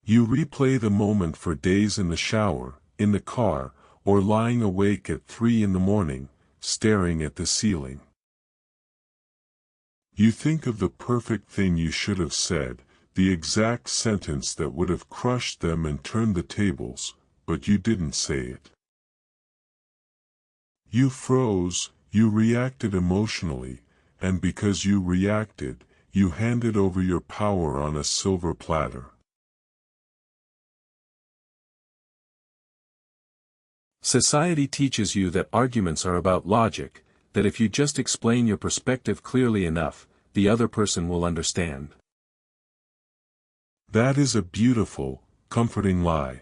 You replay the moment for days in the shower, in the car, or lying awake at 3 in the morning, staring at the ceiling. You think of the perfect thing you should have said, the exact sentence that would have crushed them and turned the tables, but you didn't say it. You froze, you reacted emotionally, and because you reacted, you handed over your power on a silver platter. Society teaches you that arguments are about logic, that if you just explain your perspective clearly enough, the other person will understand. That is a beautiful, comforting lie.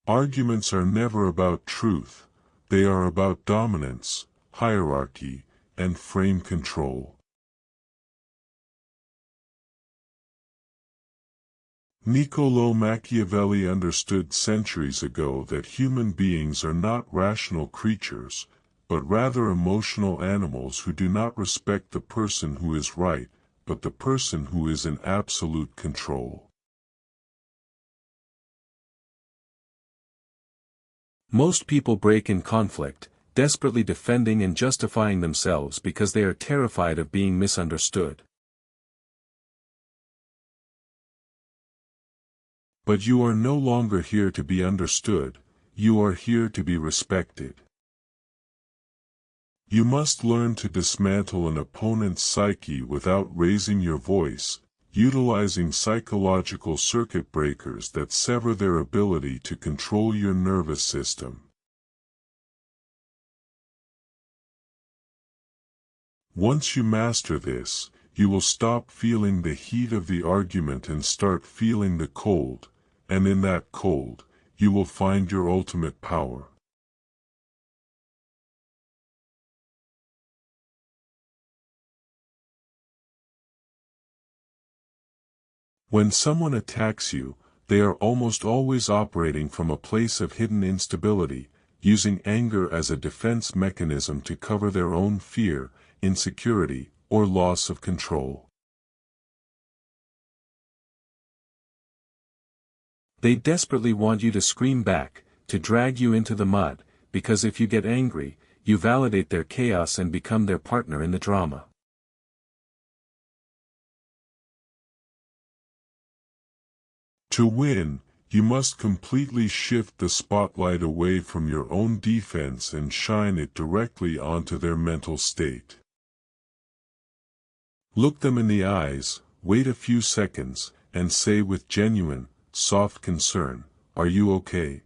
Arguments are never about truth, they are about dominance, hierarchy, and frame control. Niccolò Machiavelli understood centuries ago that human beings are not rational creatures, but rather emotional animals who do not respect the person who is right, but the person who is in absolute control. Most people break in conflict, desperately defending and justifying themselves because they are terrified of being misunderstood. But you are no longer here to be understood, you are here to be respected. You must learn to dismantle an opponent's psyche without raising your voice, utilizing psychological circuit breakers that sever their ability to control your nervous system. Once you master this, you will stop feeling the heat of the argument and start feeling the cold, and in that cold, you will find your ultimate power. When someone attacks you, they are almost always operating from a place of hidden instability, using anger as a defense mechanism to cover their own fear, insecurity, or loss of control. They desperately want you to scream back, to drag you into the mud, because if you get angry, you validate their chaos and become their partner in the drama. To win, you must completely shift the spotlight away from your own defense and shine it directly onto their mental state. Look them in the eyes, wait a few seconds, and say with genuine, soft concern, "Are you okay?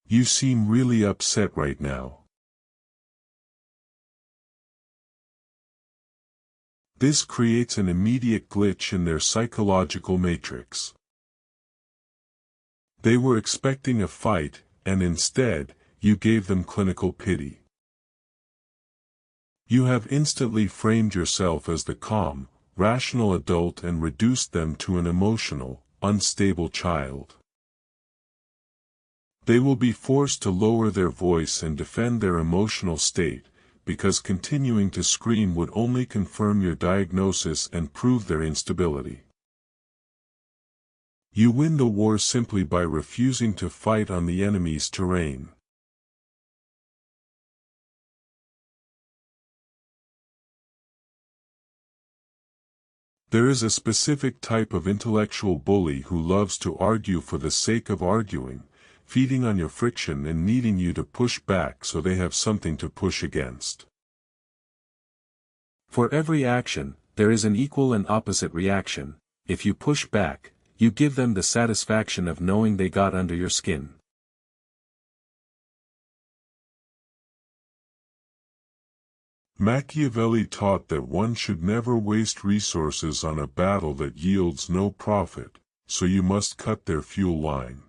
You seem really upset right now." This creates an immediate glitch in their psychological matrix. They were expecting a fight, and instead, you gave them clinical pity. You have instantly framed yourself as the calm, rational adult and reduced them to an emotional, unstable child. They will be forced to lower their voice and defend their emotional state, because continuing to scream would only confirm your diagnosis and prove their instability. You win the war simply by refusing to fight on the enemy's terrain. There is a specific type of intellectual bully who loves to argue for the sake of arguing, feeding on your friction and needing you to push back so they have something to push against. For every action, there is an equal and opposite reaction. If you push back, you give them the satisfaction of knowing they got under your skin. Machiavelli taught that one should never waste resources on a battle that yields no profit, so you must cut their fuel line.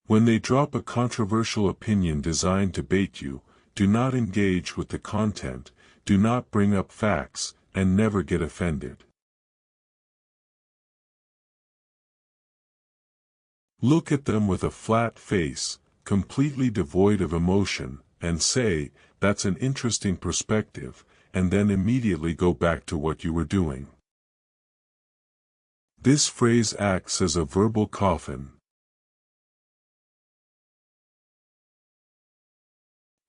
When they drop a controversial opinion designed to bait you, do not engage with the content, do not bring up facts, and never get offended. Look at them with a flat face, completely devoid of emotion, and say, that's an interesting perspective, and then immediately go back to what you were doing. This phrase acts as a verbal coffin.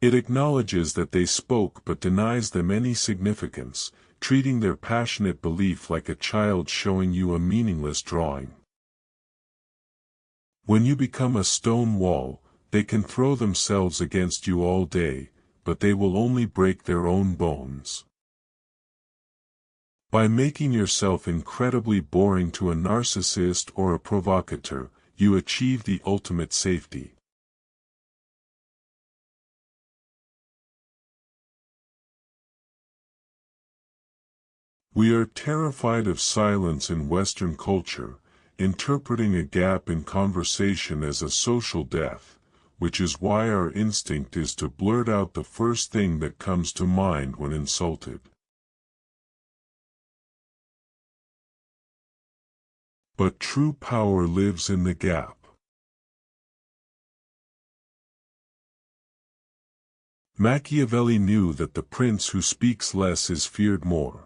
It acknowledges that they spoke but denies them any significance, treating their passionate belief like a child showing you a meaningless drawing. When you become a stone wall, they can throw themselves against you all day, but they will only break their own bones. By making yourself incredibly boring to a narcissist or a provocateur, you achieve the ultimate safety. We are terrified of silence in Western culture, interpreting a gap in conversation as a social death, which is why our instinct is to blurt out the first thing that comes to mind when insulted. But true power lives in the gap. Machiavelli knew that the prince who speaks less is feared more.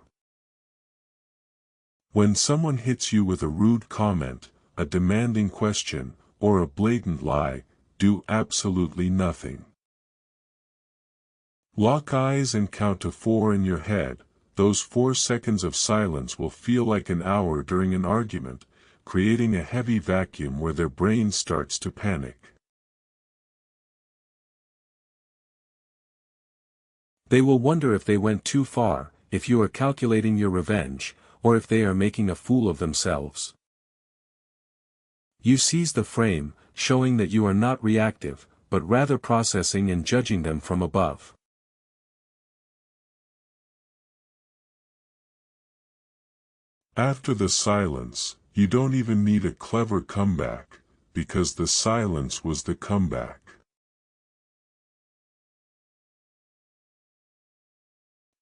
When someone hits you with a rude comment, a demanding question, or a blatant lie, do absolutely nothing. Lock eyes and count to 4 in your head. Those 4 seconds of silence will feel like an hour during an argument, creating a heavy vacuum where their brain starts to panic. They will wonder if they went too far, if you are calculating your revenge, or if they are making a fool of themselves. You seize the frame, showing that you are not reactive, but rather processing and judging them from above. After the silence, you don't even need a clever comeback, because the silence was the comeback.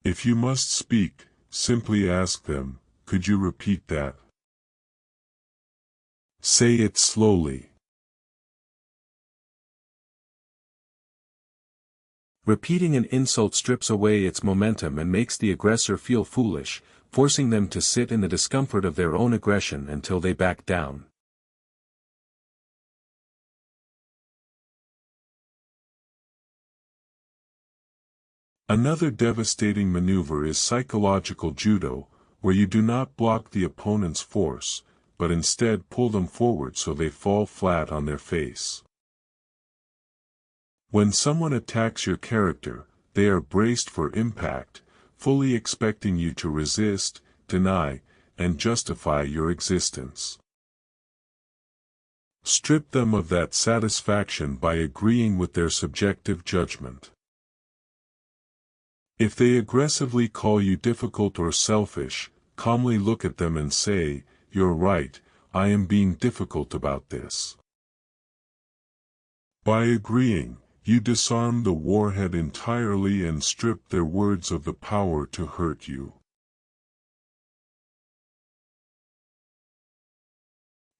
If you must speak, simply ask them, "Could you repeat that?" Say it slowly. Repeating an insult strips away its momentum and makes the aggressor feel foolish, forcing them to sit in the discomfort of their own aggression until they back down. Another devastating maneuver is psychological judo, where you do not block the opponent's force, but instead pull them forward so they fall flat on their face. When someone attacks your character, they are braced for impact, fully expecting you to resist, deny, and justify your existence. Strip them of that satisfaction by agreeing with their subjective judgment. If they aggressively call you difficult or selfish, calmly look at them and say, "You're right, I am being difficult about this." By agreeing, you disarm the warhead entirely and strip their words of the power to hurt you.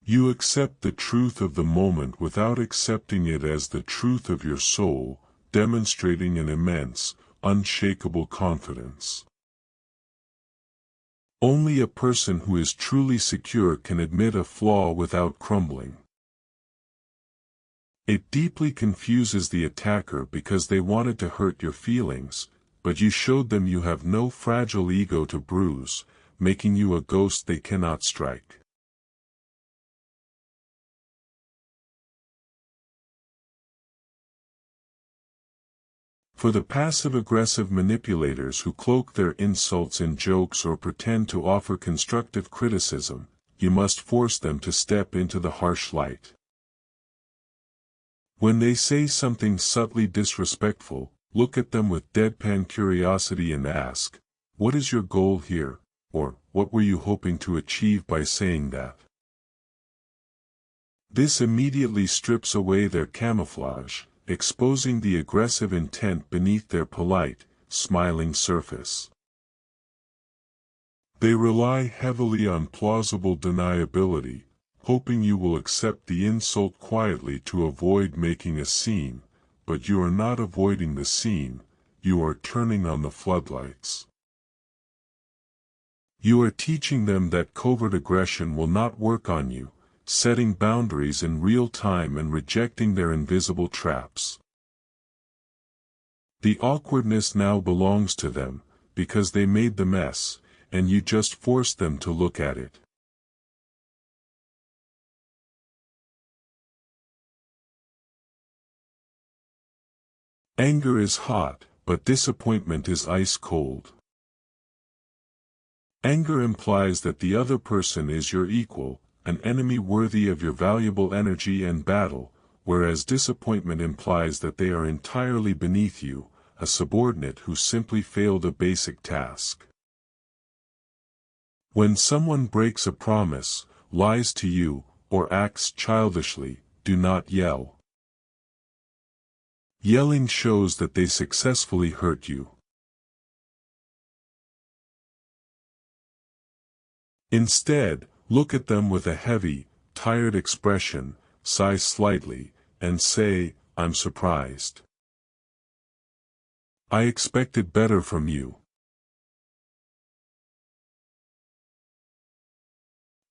You accept the truth of the moment without accepting it as the truth of your soul, demonstrating an immense, unshakable confidence. Only a person who is truly secure can admit a flaw without crumbling. It deeply confuses the attacker because they wanted to hurt your feelings, but you showed them you have no fragile ego to bruise, making you a ghost they cannot strike. For the passive-aggressive manipulators who cloak their insults in jokes or pretend to offer constructive criticism, you must force them to step into the harsh light. When they say something subtly disrespectful, look at them with deadpan curiosity and ask, "What is your goal here?" or "What were you hoping to achieve by saying that?" This immediately strips away their camouflage, exposing the aggressive intent beneath their polite, smiling surface. They rely heavily on plausible deniability, hoping you will accept the insult quietly to avoid making a scene, but you are not avoiding the scene, you are turning on the floodlights. You are teaching them that covert aggression will not work on you, setting boundaries in real time and rejecting their invisible traps. The awkwardness now belongs to them, because they made the mess, and you just forced them to look at it. Anger is hot, but disappointment is ice cold. Anger implies that the other person is your equal, an enemy worthy of your valuable energy and battle, whereas disappointment implies that they are entirely beneath you, a subordinate who simply failed a basic task. When someone breaks a promise, lies to you, or acts childishly, do not yell. Yelling shows that they successfully hurt you. Instead, look at them with a heavy, tired expression, sigh slightly, and say, "I'm surprised. I expected better from you."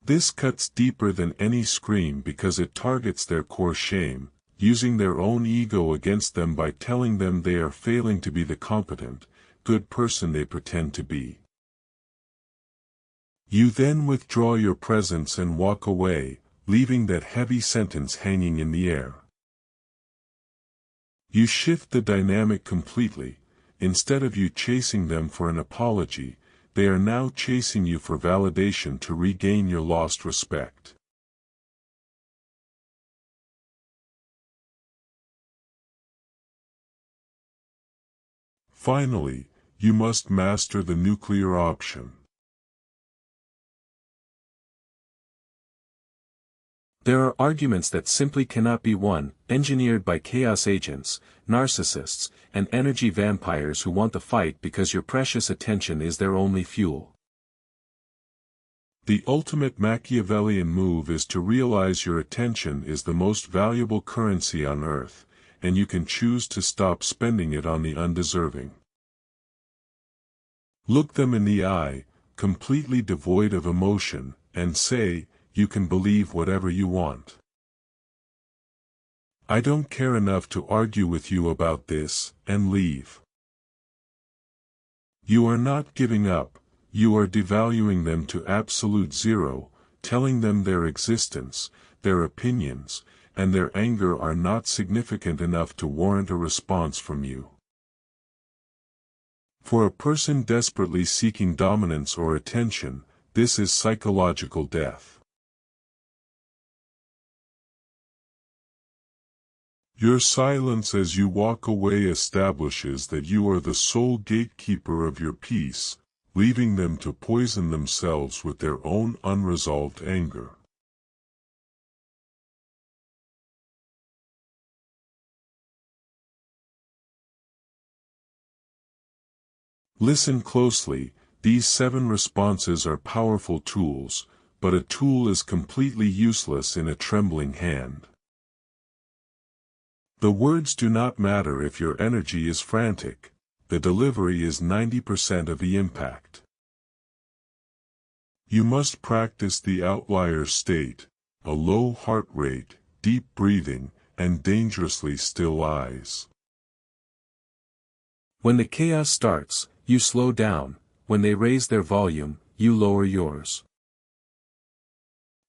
This cuts deeper than any scream because it targets their core shame, using their own ego against them by telling them they are failing to be the competent, good person they pretend to be. You then withdraw your presence and walk away, leaving that heavy sentence hanging in the air. You shift the dynamic completely. Instead of you chasing them for an apology, they are now chasing you for validation to regain your lost respect. Finally, you must master the nuclear option. There are arguments that simply cannot be won, engineered by chaos agents, narcissists, and energy vampires who want the fight because your precious attention is their only fuel. The ultimate Machiavellian move is to realize your attention is the most valuable currency on earth, and you can choose to stop spending it on the undeserving. Look them in the eye, completely devoid of emotion, and say, "You can believe whatever you want. I don't care enough to argue with you about this," and leave. You are not giving up, you are devaluing them to absolute zero, telling them their existence, their opinions, and their anger are not significant enough to warrant a response from you. For a person desperately seeking dominance or attention, this is psychological death. Your silence as you walk away establishes that you are the sole gatekeeper of your peace, leaving them to poison themselves with their own unresolved anger. Listen closely, these 7 responses are powerful tools, but a tool is completely useless in a trembling hand. The words do not matter if your energy is frantic, the delivery is 90% of the impact. You must practice the outlier state, a low heart rate, deep breathing, and dangerously still eyes. When the chaos starts, you slow down. When they raise their volume, you lower yours.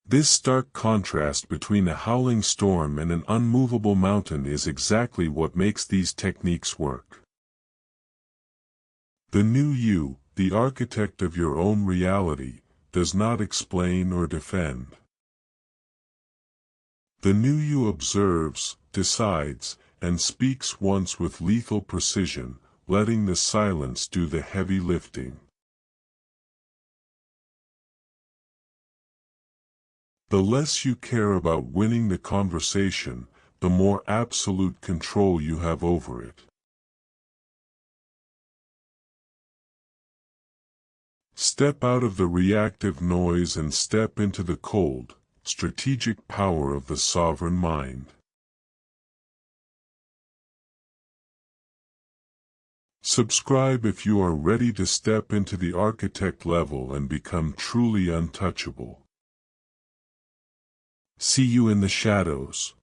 This stark contrast between a howling storm and an unmovable mountain is exactly what makes these techniques work. The new you, the architect of your own reality, does not explain or defend. The new you observes, decides, and speaks once with lethal precision, letting the silence do the heavy lifting. The less you care about winning the conversation, the more absolute control you have over it. Step out of the reactive noise and step into the cold, strategic power of the sovereign mind. Subscribe if you are ready to step into the architect level and become truly untouchable. See you in the shadows.